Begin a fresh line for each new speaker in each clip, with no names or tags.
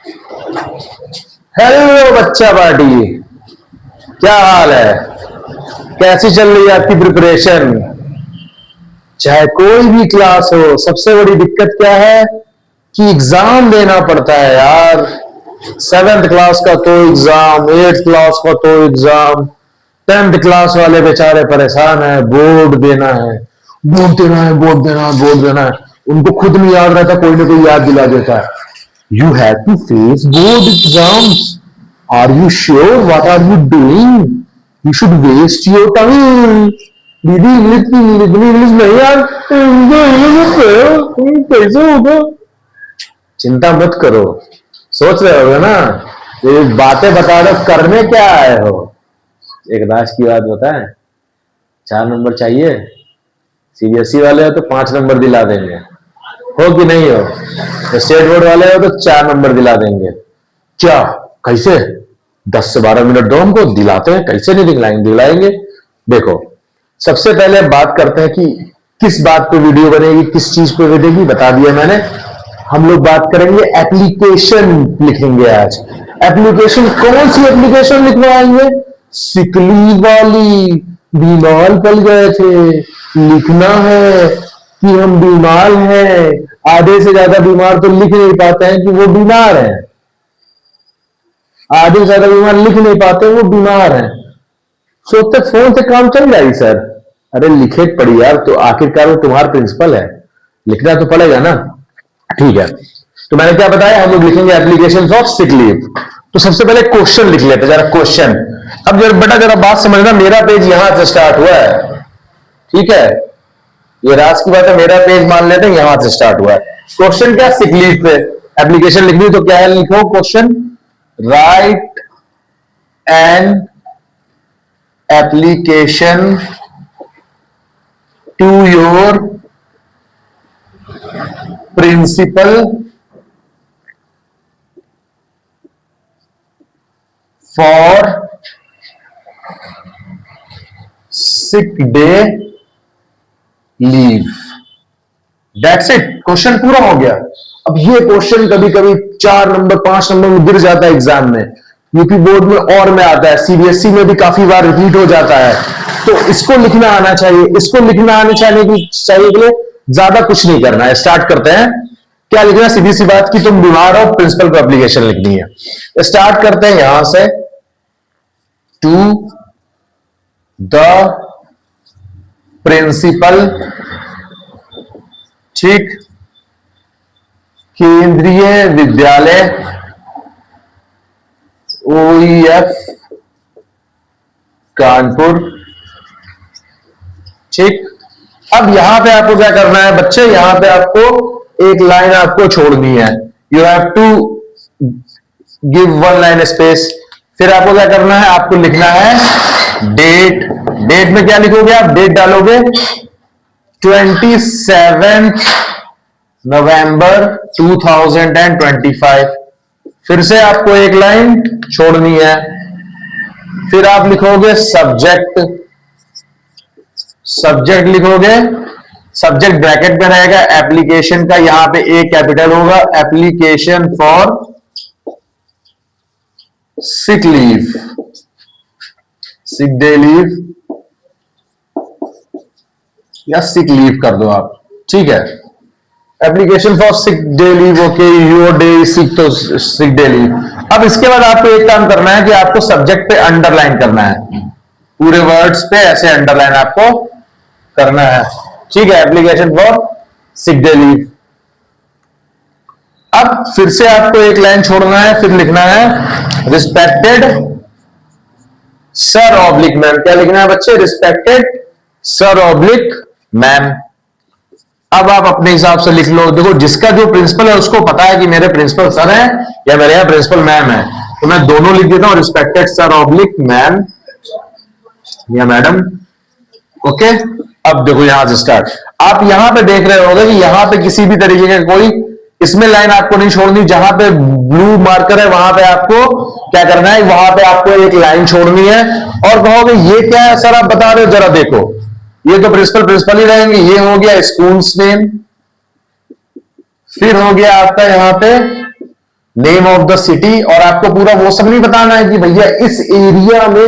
Hello बच्चा party, क्या हाल है? कैसी चल रही है आपकी प्रिपरेशन? चाहे कोई भी क्लास हो, सबसे बड़ी दिक्कत क्या है कि एग्जाम देना पड़ता है यार। 7th क्लास का तो एग्जाम, 8th क्लास का तो एग्जाम, 10th क्लास वाले बेचारे परेशान है, बोर्ड देना है, बोर्ड देना है, बोर्ड देना है, बोर्ड देना है। उनको खुद नहीं याद रहता, कोई ना कोई याद दिला देता है। You have to face board exams. Are you sure? What are you doing? You should waste your time. दीदी इंग्लिश नहीं यार, कैसे होगा? चिंता मत करो, सोच रहे होगे ना ये बातें बता रहे हो, करने क्या आए हो? एक राज की बात बताएं, 4 नंबर चाहिए? सीबीएसई वाले हो तो 5 नंबर दिला देंगे, हो कि नहीं हो? स्टेट बोर्ड वाले हो तो 4 नंबर दिला देंगे। क्या? कैसे? 10 से 12 मिनट दो, हमको दिलाते हैं, कैसे नहीं दिलाएंगे। देखो, सबसे पहले बात करते हैं कि किस बात पे वीडियो बनेगी, किस चीज पे बनेगी, बता दिया मैंने। हम लोग बात करेंगे एप्लीकेशन लिखेंगे आज। एप्लीकेशन, कौन सी एप्लीकेशन लिखवाएंगे? सिकली वाली, बीमार पड़ गए थे, लिखना है कि हम बीमार हैं। आधे से ज्यादा बीमार तो लिख नहीं पाते हैं कि वो बीमार हैं, आधे से ज्यादा बीमार लिख नहीं पाते, वो बीमार हैं। सोचते फोन से काम चल जाएगी सर। अरे लिखे पड़ी यार, तो आखिरकार वो तुम्हारा प्रिंसिपल है, लिखना तो पड़ेगा ना। ठीक है, तो मैंने क्या बताया, हम लोग लिखेंगे एप्लीकेशन ऑफ सिक लीव। तो सबसे पहले क्वेश्चन लिख लेते जरा, क्वेश्चन। अब जरा बेटा जरा बात समझना, मेरा पेज यहां से स्टार्ट हुआ है, ठीक है? ये राज की बात है, मेरा पेज मान लेते हैं यहां से स्टार्ट हुआ है। क्वेश्चन क्या? सिक लीव पे एप्लीकेशन लिखनी, तो क्या है, लिखो question, write an application to your principal for sick day leave. That's it, question पूरा हो गया। अब ये क्वेश्चन कभी कभी 4 नंबर 5 नंबर में गिर जाता है एग्जाम में, यूपी बोर्ड में और में आता है, सीबीएसई में भी काफी बार रिपीट हो जाता है। तो इसको लिखना आना चाहिए, इसको लिखना आने चाहिए के लिए ज्यादा कुछ नहीं करना है। स्टार्ट करते हैं। क्या लिखना है? सीधी सी बात कि तुम बीमार हो, प्रिंसिपल को एप्लीकेशन लिखनी है। स्टार्ट करते हैं यहां से, टू द प्रिंसिपल, ठीक, केंद्रीय विद्यालय ओईएफ कानपुर, ठीक। अब यहां पे आपको क्या करना है बच्चे, यहां पे आपको एक लाइन आपको छोड़नी है। You have to give 1 line space. फिर आपको क्या करना है, आपको लिखना है डेट। डेट में क्या लिखोगे आप? डेट डालोगे 27 नवंबर 2025। फिर से आपको एक लाइन छोड़नी है। फिर आप लिखोगे सब्जेक्ट। सब्जेक्ट लिखोगे, सब्जेक्ट ब्रैकेट में रहेगा एप्लीकेशन का, यहां पे ए कैपिटल होगा, application for sick leave, sick day leave या सिक लीव कर दो आप, ठीक है। Application for sick day leave, okay, your day sick, तो सिक डे लीव। अब इसके बाद आपको एक काम करना है कि आपको सब्जेक्ट पे अंडरलाइन करना है, पूरे वर्ड्स पे ऐसे अंडरलाइन आपको करना है, ठीक है। Application for sick day leave. अब फिर से आपको एक लाइन छोड़ना है, फिर लिखना है रिस्पेक्टेड सर ऑब्लिक मैम। क्या लिखना है बच्चे? Respected sir oblique ma'am. अब आप अपने हिसाब से लिख लो। देखो, जिसका जो प्रिंसिपल है उसको पता है कि मेरे प्रिंसिपल सर है या मेरे यहाँ प्रिंसिपल मैम है, तो मैं दोनों लिख देता हूं, रिस्पेक्टेड सर ऑब्लिक मैम या मैडम, ओके। अब देखो यहां से स्टार्ट, आप यहां पे देख रहे होंगे कि यहां पे किसी भी तरीके का कोई इसमें लाइन आपको नहीं छोड़नी। जहां पे ब्लू मार्कर है वहां पे आपको क्या करना है, वहां पे आपको एक लाइन छोड़नी है। और कहोगे ये क्या है सर आप बता रहे हो, जरा देखो, ये तो प्रिंसिपल ही रहेंगे। ये हो गया स्कूल्स नेम, फिर हो गया आपका यहां पे नेम ऑफ द सिटी, और आपको पूरा वो सब नहीं बताना है कि भैया इस एरिया में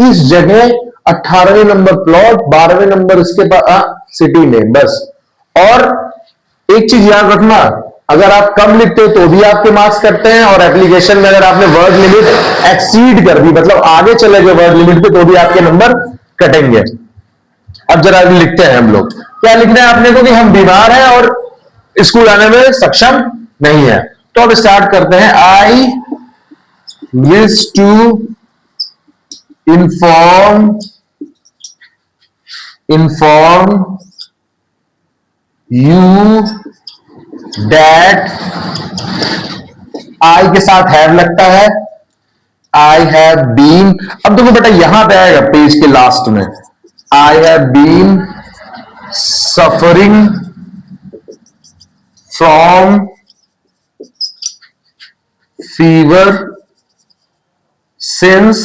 इस जगह 18वें नंबर प्लॉट, 12वें नंबर इसके पास सिटी नेम, बस। और एक चीज याद रखना, अगर आप कम लिखते हो तो भी आपके मार्क्स कटते हैं, और एप्लीकेशन में अगर आपने वर्ड लिमिट एक्सीड कर दी, मतलब आगे चले गए वर्ड लिमिट पे, तो भी आपके नंबर कटेंगे। अब जरा लिखते हैं हम लोग, क्या लिखना है आपने को कि हम बीमार हैं और स्कूल आने में सक्षम नहीं है। तो अब स्टार्ट करते हैं। I wish to inform you that, I के साथ हैव लगता है, आई हैव बीन। अब देखो बेटा यहां पे आएगा पेज के लास्ट में, I have been suffering from fever since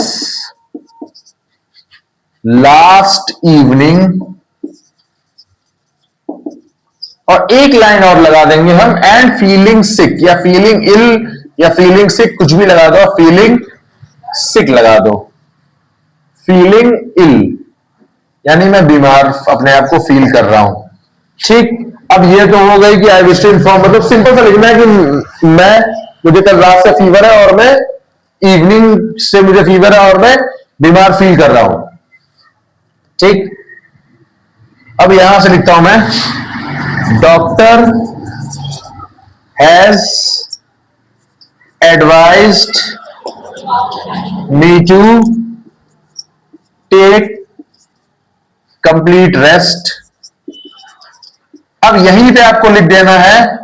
last evening, और एक लाइन और लगा देंगे हम, एंड फीलिंग सिक, या फीलिंग इल, या फीलिंग सिक, कुछ भी लगा दो, फीलिंग सिक लगा दो, फीलिंग इल, यानी मैं बीमार अपने आप को फील कर रहा हूं। ठीक, अब ये तो हो गई कि आई विश टू इन्फॉर्म, मतलब सिंपल सा लिखना है कि मुझे कल रात से फीवर है और मैं इवनिंग से मुझे फीवर है और मैं बीमार फील कर रहा हूं। ठीक, अब यहां से लिखता हूं मैं, doctor has advised me to take complete rest. अब यहीं पे आपको लिख देना है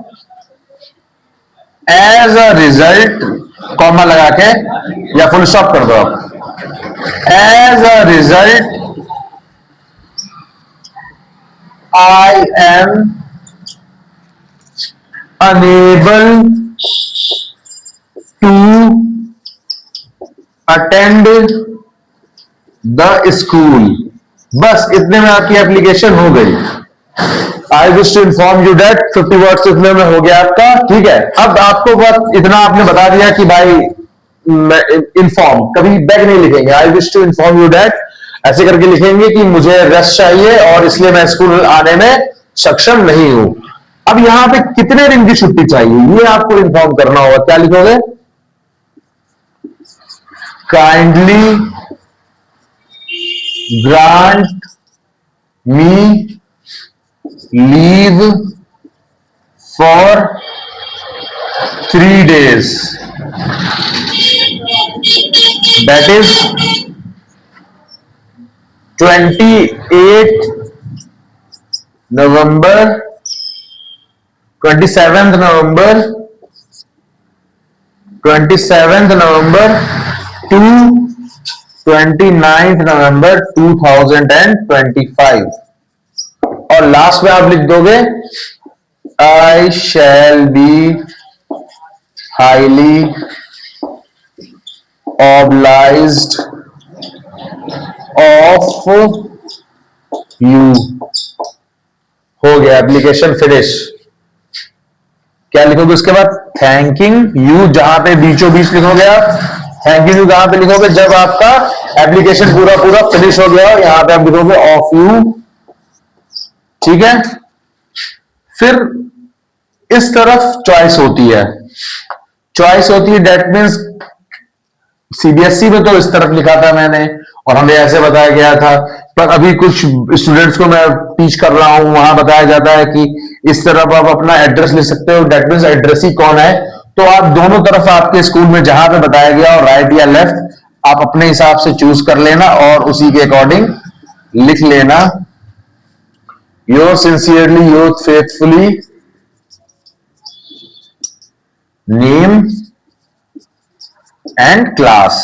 एज अ रिजल्ट, कॉमा लगा के या फुल स्टॉप कर दो आप, as a result I am unable to attend the school. बस इतने में आपकी एप्लीकेशन हो गई। I wish to inform you that 50 words इतने में हो गया आपका। ठीक है, अब आपको बस इतना आपने बता दिया कि भाई इन्फॉर्म, कभी बैक नहीं लिखेंगे, I wish to inform you that ऐसे करके लिखेंगे कि मुझे रेस्ट चाहिए और इसलिए मैं स्कूल आने में सक्षम नहीं हूं। अब यहां पे कितने दिन की छुट्टी चाहिए ये आपको इन्फॉर्म करना होगा। क्या लिखोगे, kindly grant me leave for 3 days, that is 28 November, 27th November, 27th November to 29th November 2025। और लास्ट में आप लिख दोगे, I shall be highly obliged of you. हो गया, एप्लीकेशन फिनिश। क्या लिखोगे उसके बाद, थैंकिंग यू, जहां पे बीचों बीच लिखोगे आप, थैंक यू कहां पे लिखोगे, जब आपका एप्लीकेशन पूरा फिनिश हो गया, यहां पे आप लिखोगे ऑफ यू। ठीक है, फिर इस तरफ चॉइस होती है, दैट मीन्स सीबीएसई में तो इस तरफ लिखा था मैंने और हमें ऐसे बताया गया था, पर अभी कुछ स्टूडेंट्स को मैं टीच कर रहा हूं, वहां बताया जाता है कि इस तरफ आप अपना एड्रेस लिख सकते हो, दैट मीन्स एड्रेसी कौन है। तो आप दोनों तरफ आपके स्कूल में जहां पे बताया गया और राइट या लेफ्ट आप अपने हिसाब से चूज कर लेना और उसी के अकॉर्डिंग लिख लेना। Your sincerely, your faithfully, name and class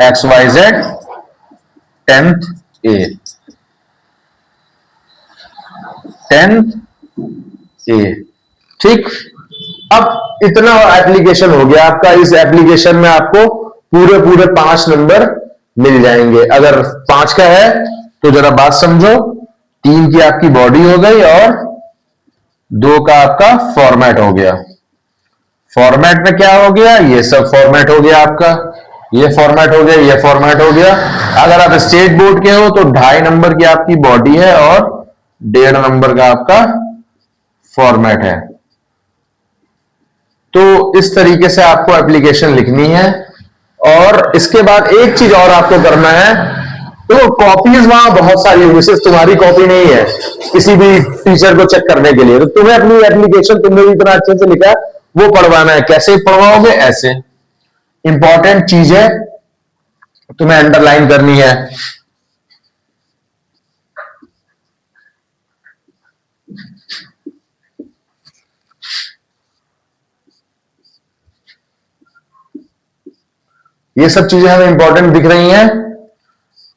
XYZ 10th A। ठीक, अब इतना एप्लीकेशन हो गया आपका। इस एप्लीकेशन में आपको पूरे 5 नंबर मिल जाएंगे। अगर 5 का है तो जरा बात समझो, 3 की आपकी बॉडी हो गई और 2 का आपका फॉर्मेट हो गया। फॉर्मेट में क्या हो गया, ये सब फॉर्मेट हो गया आपका, ये फॉर्मेट हो गया, ये फॉर्मेट हो गया। अगर आप स्टेट बोर्ड के हो तो 2.5 नंबर की आपकी बॉडी है और 1.5 नंबर का आपका फॉर्मेट है। तो इस तरीके से आपको एप्लीकेशन लिखनी है। और इसके बाद एक चीज और आपको करना है, तो कॉपीज वहां बहुत सारी होंगी, सिर्फ तुम्हारी कॉपी नहीं है किसी भी टीचर को चेक करने के लिए। तो तुम्हें अपनी एप्लीकेशन तुमने भी इतना अच्छे से लिखा वो पढ़वाना है। कैसे पढ़वाओगे, ऐसे। इंपॉर्टेंट चीज है, तुम्हें अंडरलाइन करनी है। ये सब चीजें हमें इंपॉर्टेंट दिख रही हैं।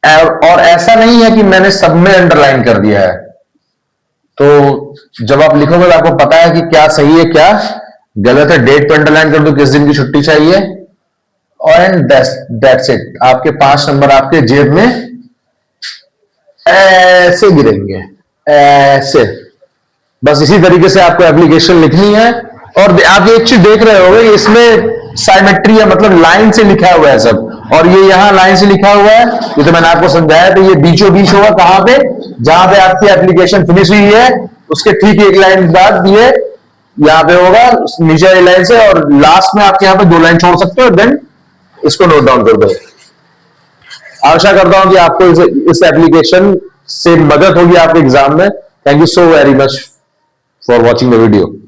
और ऐसा नहीं है कि मैंने सब में अंडरलाइन कर दिया है। तो जब आप लिखोगे तो आपको पता है कि क्या सही है क्या गलत है। डेट पे अंडरलाइन कर दो, किस दिन की छुट्टी चाहिए, और एंड दैट्स इट। आपके 5 नंबर आपके जेब में ऐसे गिरेंगे, ऐसे। बस इसी तरीके से आपको एप्लीकेशन लिखनी है। और आप एक चीज देख रहे होंगे, इसमें साइमेट्री है, मतलब लाइन से लिखा हुआ है सब। और ये यहां लाइन से लिखा हुआ है, ये तो मैंने आपको समझाया। तो ये बीचों बीच होगा कहां पे, जहां पे आपकी एप्लीकेशन फिनिश हुई है उसके ठीक एक लाइन बाद ये यहां पे होगा नीचे वाली लाइन से, और लास्ट में आपके यहां पे 2 लाइन छोड़ सकते हो। देन इसको नोट डाउन कर दो। आशा करता हूं कि आपको इस एप्लीकेशन से मदद होगी आपके एग्जाम में। Thank you so very much for watching the video.